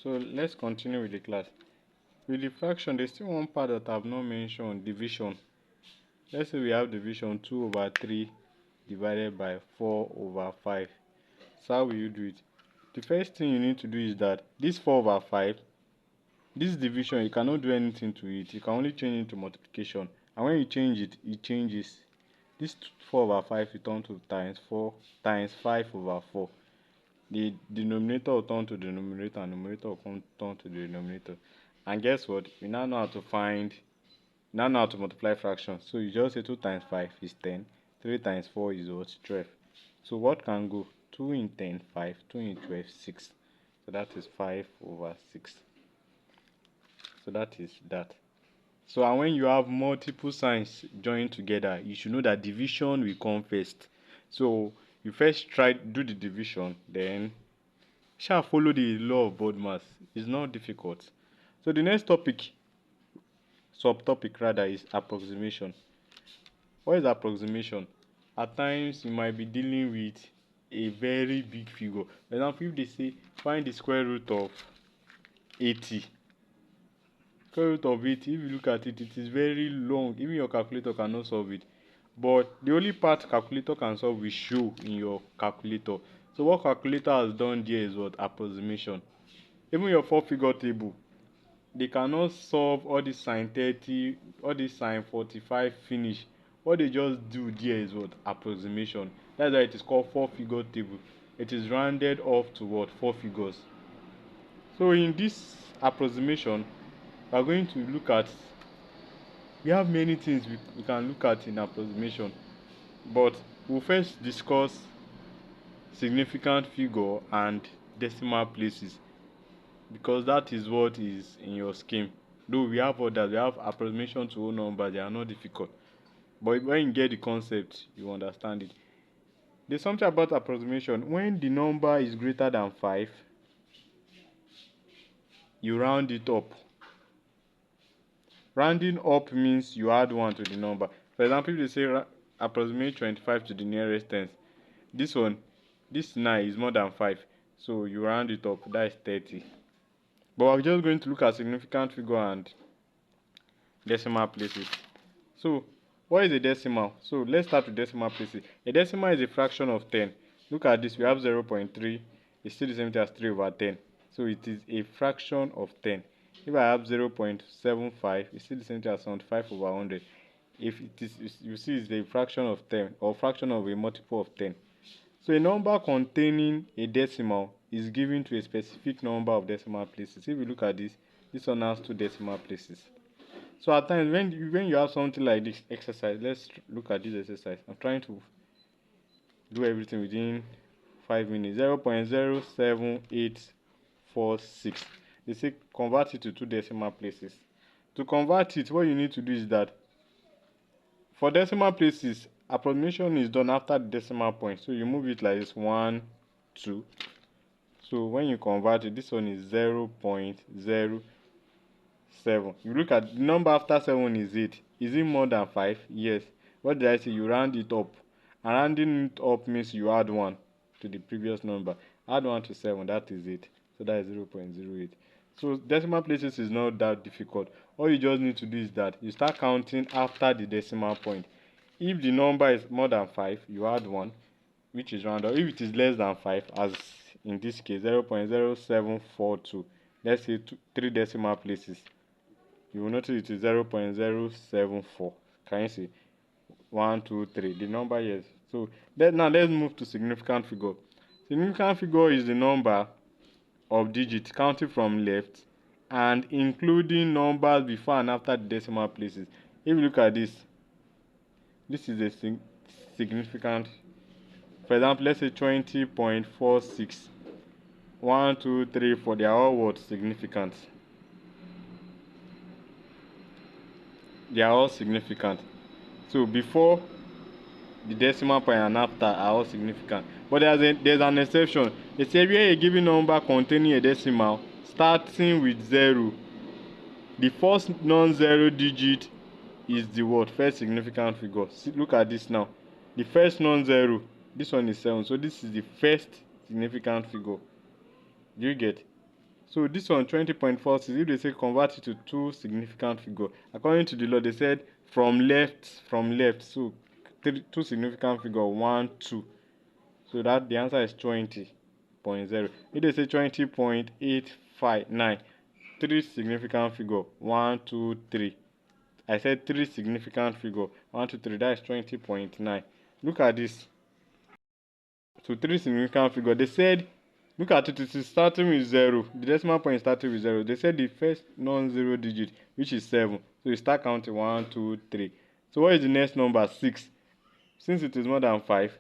So let's continue with the class. With the fraction, there's still one part that I've not mentioned, division. Let's say we have division 2 over 3 divided by 4 over 5. So how will you do it? The first thing you need to do is that this 4 over 5, this division, you cannot do anything to it. You can only change it to multiplication. And when you change it, it changes. This 4 over 5 will turn to times 4 times 5 over 4. The denominator will turn to the numerator and the numerator will turn to the denominator. And guess what? You now know how to multiply fractions. So you just say 2 times 5 is 10, 3 times 4 is what? 12. So what can go? 2 in 10, 5, 2 in 12, 6. So that is 5 over 6. So that is that. So and when you have multiple signs joined together, you should know that division will come first. So you first do the division, then shall follow the law of BODMAS. It's not difficult. So the next subtopic rather, is approximation. What is approximation? At times you might be dealing with a very big figure. For example, if they say find the square root of 80. Square root of 80, if you look at it, it is very long. Even your calculator cannot solve it. But the only part calculator can solve will show in your calculator. So what calculator has done there is what? Approximation. Even your 4-figure table, they cannot solve all this sine 30, all this sine 45 finish. What they just do there is what? Approximation. That's why it is called 4-figure table. It is rounded off to what? 4 figures. So in this approximation, we are going to look at, we have many things we can look at in approximation, but we'll first discuss significant figure and decimal places, because that is what is in your scheme. Though we have others, we have approximation to whole number, they are not difficult, but when you get the concept, you understand it. There's something about approximation. When the number is greater than 5, you round it up. Rounding up means you add 1 to the number. For example, if they say approximate 25 to the nearest tens, this 9 is more than 5, so you round it up, that is 30. But we're just going to look at significant figure and decimal places. So what is a decimal? So let's start with decimal places. A decimal is a fraction of 10. Look at this, we have 0.3, it's still the same thing as 3 over 10. So it is a fraction of 10. If I have 0.75, it's still the same thing as 75 over 100. If it is, you see, it's a fraction of 10 or fraction of a multiple of 10. So a number containing a decimal is given to a specific number of decimal places. If you look at this one has 2 decimal places. So at times when you have something like this exercise, let's look at this exercise. I'm trying to do everything within 5 minutes. 0.07846. They say convert it to 2 decimal places. To convert it, what you need to do is that for decimal places, approximation is done after the decimal point. So you move it like this, 1, 2. So when you convert it, this one is 0.07. You look at the number after 7 is 8. Is it more than 5? Yes. What did I say? You round it up. And rounding it up means you add 1 to the previous number. Add 1 to 7, that is 8. So that is 0.08. So decimal places is not that difficult. All you just need to do is that you start counting after the decimal point. If the number is more than 5, you add 1, which is rounded. If it is less than 5, as in this case 0.0742, let's say 3 decimal places, you will notice it is 0.074. Can you see? 1, 2, 3. The number, yes. So now let's move to significant figure. Significant figure is the number of digits counting from left and including numbers before and after the decimal places. If you look at this is a significant. For example, let's say 20.46. 1, 2, 3, 4. They are all what? Significant. They are all significant. So before the decimal point and after are all significant. But there's an exception. They say where a given number containing a decimal starting with 0, the first non-zero digit is the what? First significant figure. See, look at this now. The first non-zero, this one is 7. So this is the first significant figure. Do you get? So this one 20.46, if they say convert it to two significant figure, according to the law, they said from left, so two significant figure, 1, 2. So that the answer is 20.0. If they say 20.859, three significant figure, 1, 2, 3. I said three significant figure, 1, 2, 3. That is 20.9. Look at this. So three significant figure. They said, look at it. It is starting with 0. The decimal point is starting with 0. They said the first non-zero digit, which is 7. So you start counting 1, 2, 3. So what is the next number? 6. Since it is more than 5,